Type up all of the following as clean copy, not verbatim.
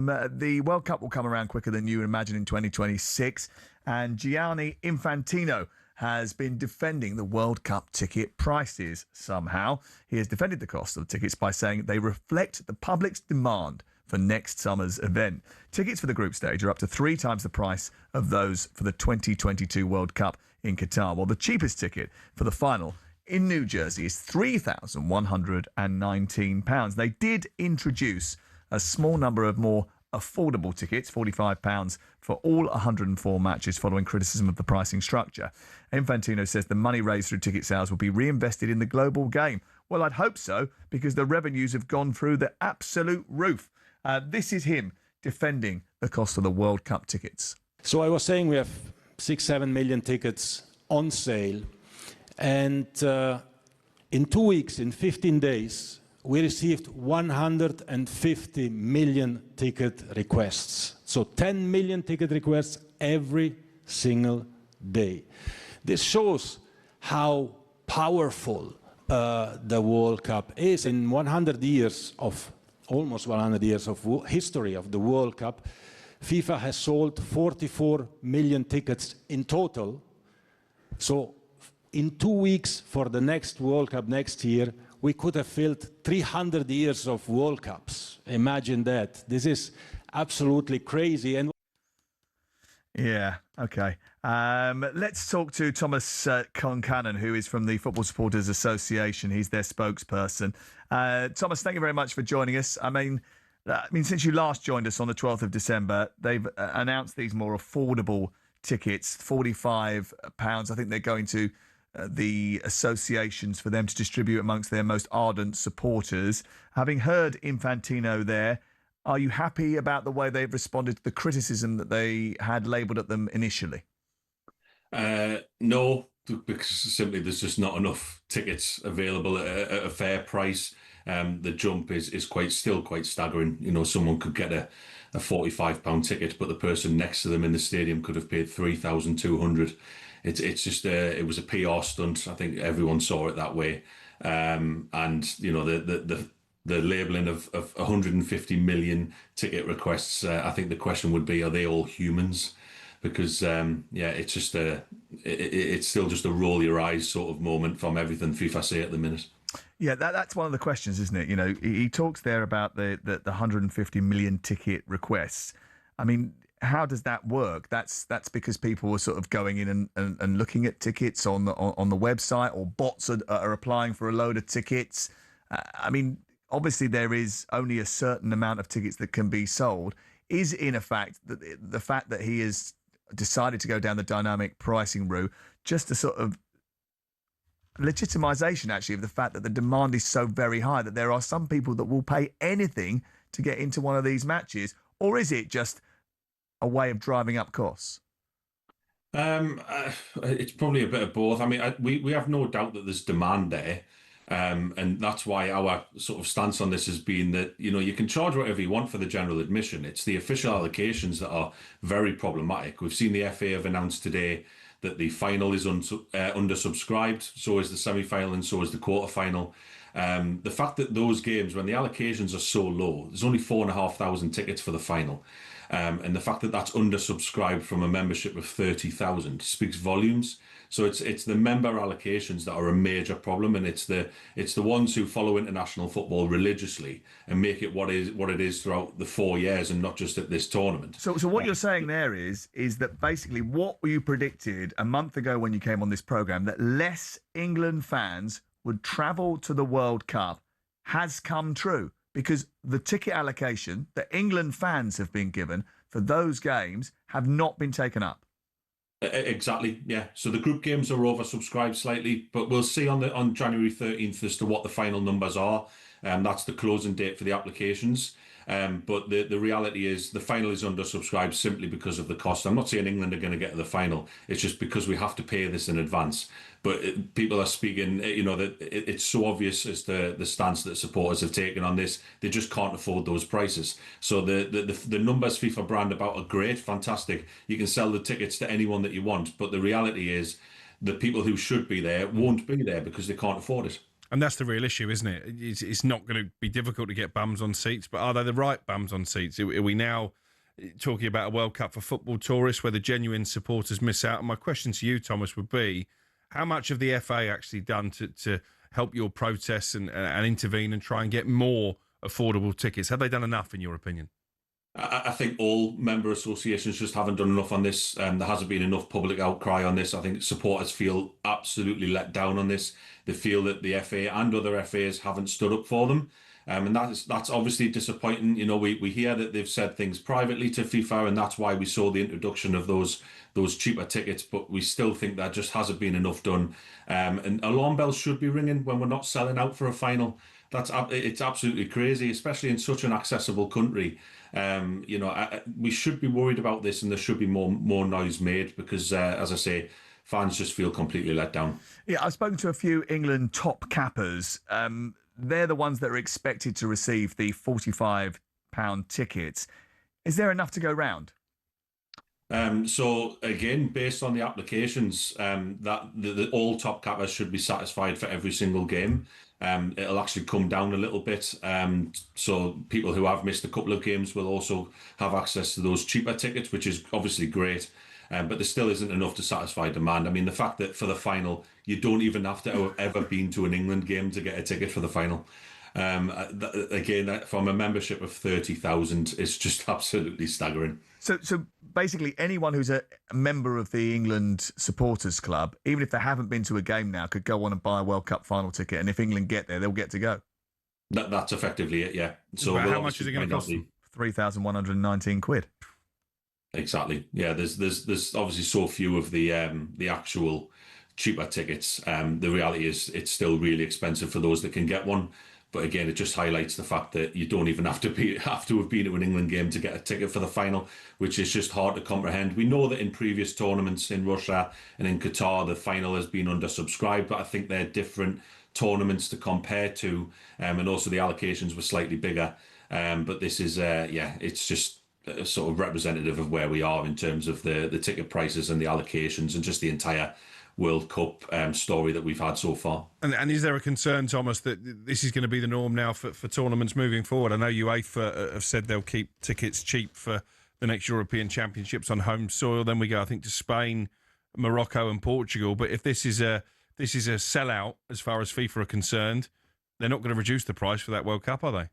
The World Cup will come around quicker than you imagine in 2026, and Gianni Infantino has been defending the World Cup ticket prices somehow. He has defended the cost of the tickets by saying they reflect the public's demand for next summer's event. Tickets for the group stage are up to 3 times the price of those for the 2022 World Cup in Qatar, while the cheapest ticket for the final in New Jersey is £3,119. They did introduce a small number of more affordable tickets, £45 for all 104 matches, following criticism of the pricing structure. Infantino says the money raised through ticket sales will be reinvested in the global game. Well, I'd hope so, because the revenues have gone through the absolute roof. This is him defending the cost of the World Cup tickets. So I was saying we have 6-7 million tickets on sale, and in 2 weeks, in 15 days, we received 150 million ticket requests. So 10 million ticket requests every single day. This shows how powerful the World Cup is. In 100 years of, almost 100 years of history of the World Cup, FIFA has sold 44 million tickets in total. So in 2 weeks for the next World Cup next year, we could have filled 300 years of World Cups. Imagine that. This is absolutely crazy. And yeah, okay. Let's talk to Thomas Concannon, who is from the Football Supporters Association. He's their spokesperson. Thomas, thank you very much for joining us. I mean, since you last joined us on the 12th of December, they've announced these more affordable tickets, £45. I think they're going to the associations for them to distribute amongst their most ardent supporters. Having heard Infantino there, are you happy about the way they've responded to the criticism that they had labelled at them initially? No, because simply there's just not enough tickets available at a fair price. The jump is still quite staggering. You know, someone could get a £45 ticket, but the person next to them in the stadium could have paid £3,200. It's just it was a PR stunt. I think everyone saw it that way. And you know, the labelling of 150 million ticket requests. I think the question would be, are they all humans? Because it's just it's still just a roll your eyes sort of moment from everything FIFA say at the minute. Yeah, that's one of the questions, isn't it? You know, he talks there about the 150 million ticket requests. I mean, how does that work? That's because people are sort of going in and looking at tickets on the website, or bots are applying for a load of tickets. I mean, obviously there is only a certain amount of tickets that can be sold. Is in effect the fact that he has decided to go down the dynamic pricing route just a sort of legitimization, actually, of the fact that the demand is so very high that there are some people that will pay anything to get into one of these matches? Or is it just a way of driving up costs? It's probably a bit of both. I mean, we have no doubt that there's demand there. And that's why our sort of stance on this has been that, you know, you can charge whatever you want for the general admission. It's the official allocations that are very problematic. We've seen the FA have announced today that the final is undersubscribed, so is the semi-final, and so is the quarter-final. The fact that those games, when the allocations are so low, there's only 4,500 tickets for the final. And the fact that that's undersubscribed from a membership of 30,000 speaks volumes. So it's the member allocations that are a major problem, and it's the ones who follow international football religiously and make it what it is throughout the 4 years, and not just at this tournament. So what you're saying there is that basically what you predicted a month ago when you came on this programme, that less England fans would travel to the World Cup, has come true, because the ticket allocation that England fans have been given for those games have not been taken up. Exactly, yeah. So the group games are oversubscribed slightly, but we'll see on January 13th as to what the final numbers are. That's the closing date for the applications. But the reality is the final is undersubscribed simply because of the cost. I'm not saying England are going to get to the final. It's just because we have to pay this in advance. But people are speaking, you know, that it's so obvious as to the stance that supporters have taken on this. They just can't afford those prices. So the numbers FIFA brand about are great, fantastic. You can sell the tickets to anyone that you want. But the reality is the people who should be there won't be there because they can't afford it. And that's the real issue, isn't it? It's not going to be difficult to get bums on seats, but are they the right bums on seats? Are we now talking about a World Cup for football tourists where the genuine supporters miss out? And my question to you, Thomas, would be, how much have the FA actually done to help your protests and intervene and try and get more affordable tickets? Have they done enough, in your opinion? I think all member associations just haven't done enough on this. There hasn't been enough public outcry on this. I think supporters feel absolutely let down on this. They feel that the FA and other FAs haven't stood up for them. And that's obviously disappointing. You know, we hear that they've said things privately to FIFA, and that's why we saw the introduction of those cheaper tickets. But we still think there just hasn't been enough done. And alarm bells should be ringing when we're not selling out for a final. It's absolutely crazy, especially in such an accessible country. You know, we should be worried about this, and there should be more noise made because, as I say, fans just feel completely let down. Yeah, I've spoken to a few England top cappers. They're the ones that are expected to receive the £45 tickets. Is there enough to go round? So again, based on the applications, that all top cappers should be satisfied for every single game. It'll actually come down a little bit. So people who have missed a couple of games will also have access to those cheaper tickets, which is obviously great. But there still isn't enough to satisfy demand. I mean, the fact that for the final, you don't even have to have ever been to an England game to get a ticket for the final. Again, from a membership of 30,000, it's just absolutely staggering. So basically, anyone who's a member of the England Supporters Club, even if they haven't been to a game now, could go on and buy a World Cup final ticket. And if England get there, they'll get to go. That's effectively it, yeah. So how much is it going to cost them? £3,119. Exactly. Yeah, there's obviously so few of the actual cheaper tickets. The reality is it's still really expensive for those that can get one. But again, it just highlights the fact that you don't even have to have been to an England game to get a ticket for the final, which is just hard to comprehend. We know that in previous tournaments in Russia and in Qatar, the final has been undersubscribed, but I think they're different tournaments to compare to, and also the allocations were slightly bigger. But this is, it's just sort of representative of where we are in terms of the ticket prices and the allocations and just the entire World Cup story that we've had so far. And is there a concern, Thomas, that this is going to be the norm now for tournaments moving forward? I know UEFA have said they'll keep tickets cheap for the next European Championships on home soil. Then we go, I think, to Spain, Morocco and Portugal. But if this is a sellout as far as FIFA are concerned, they're not going to reduce the price for that World Cup, are they?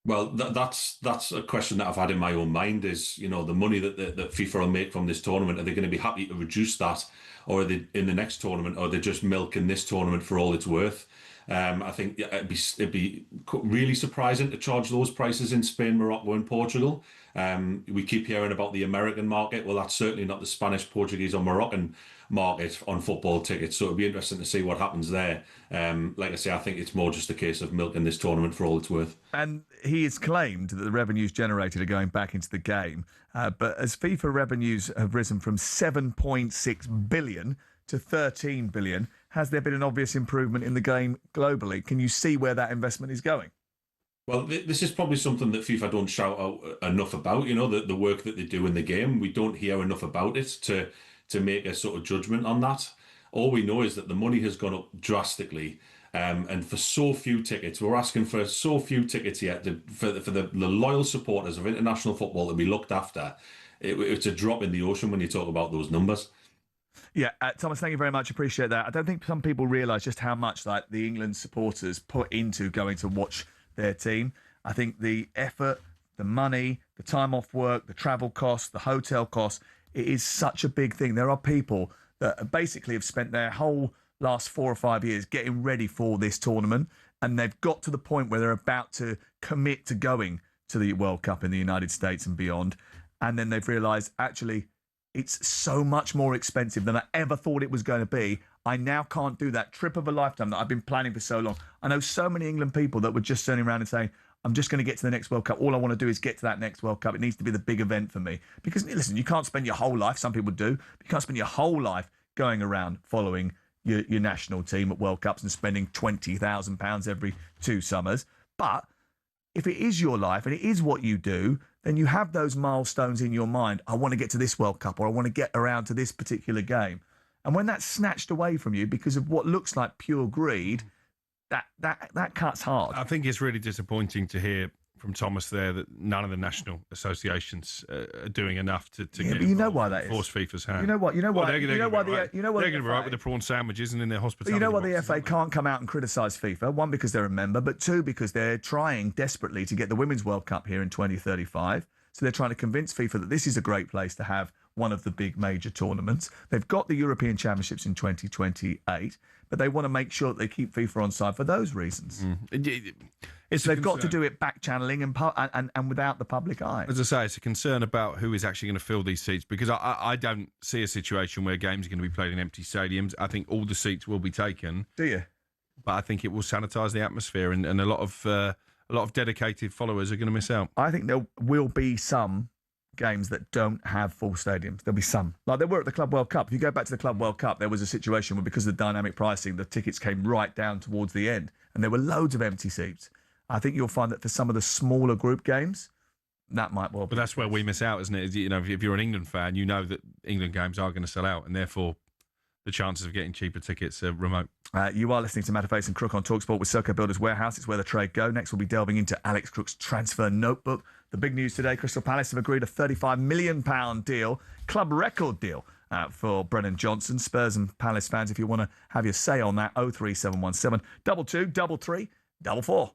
Well, that's a question that I've had in my own mind is, you know, the money that FIFA will make from this tournament, are they going to be happy to reduce that, or are they in the next tournament, or are they just milking this tournament for all it's worth? I think it'd be really surprising to charge those prices in Spain, Morocco and Portugal. We keep hearing about the American market. Well, that's certainly not the Spanish, Portuguese or Moroccan market on football tickets. So it'd be interesting to see what happens there. Like I say, I think it's more just a case of milking this tournament for all it's worth. And he has claimed that the revenues generated are going back into the game. But as FIFA revenues have risen from 7.6 billion to 13 billion, has there been an obvious improvement in the game globally? Can you see where that investment is going? Well, this is probably something that FIFA don't shout out enough about, you know, the work that they do in the game. We don't hear enough about it to make a sort of judgment on that. All we know is that the money has gone up drastically. And for so few tickets, we're asking for so few tickets yet for the loyal supporters of international football to be looked after. It's a drop in the ocean when you talk about those numbers. Yeah, Thomas, thank you very much. Appreciate that. I don't think some people realise just how much like the England supporters put into going to watch their team. I think the effort, the money, the time off work, the travel costs, the hotel costs, it is such a big thing. There are people that basically have spent their whole last 4 or 5 years getting ready for this tournament, and they've got to the point where they're about to commit to going to the World Cup in the United States and beyond, and then they've realised, actually, it's so much more expensive than I ever thought it was going to be. I now can't do that trip of a lifetime that I've been planning for so long. I know so many England people that were just turning around and saying, I'm just going to get to the next World Cup. All I want to do is get to that next World Cup. It needs to be the big event for me. Because, listen, you can't spend your whole life, some people do, but you can't spend your whole life going around following your national team at World Cups and spending £20,000 every 2 summers. But if it is your life and it is what you do, then you have those milestones in your mind. I want to get to this World Cup, or I want to get around to this particular game. And when that's snatched away from you because of what looks like pure greed, that cuts hard. I think it's really disappointing to hear from Thomas there that none of the national associations are doing enough to get but you know why that is. Force FIFA's hand. You know what? They're going to be right FA with the prawn sandwiches and in their hospitality. You know why the boxes, FA can't come out and criticise FIFA? One, because they're a member, but two, because they're trying desperately to get the Women's World Cup here in 2035. So they're trying to convince FIFA that this is a great place to have one of the big major tournaments. They've got the European Championships in 2028, but they want to make sure that they keep FIFA on side for those reasons. They've got to do it back channeling and without the public eye. As I say, it's a concern about who is actually going to fill these seats, because I don't see a situation where games are going to be played in empty stadiums. I think all the seats will be taken. Do you? But I think it will sanitise the atmosphere, and a lot of dedicated followers are going to miss out. I think there will be some games that don't have full stadiums. There'll be some. Like there were at the Club World Cup. If you go back to the Club World Cup, there was a situation where, because of the dynamic pricing, the tickets came right down towards the end, and there were loads of empty seats. I think you'll find that for some of the smaller group games, that might well be. But that's where we miss out, isn't it? You know, if you're an England fan, you know that England games are going to sell out, and therefore the chances of getting cheaper tickets are remote. You are listening to Matterface and Crook on talkSPORT with Serco Builders Warehouse. It's where the trade go. Next, we'll be delving into Alex Crook's transfer notebook. The big news today, Crystal Palace have agreed a £35 million deal, club record deal, for Brennan Johnson. Spurs and Palace fans, if you want to have your say on that, 03717 22 33 44.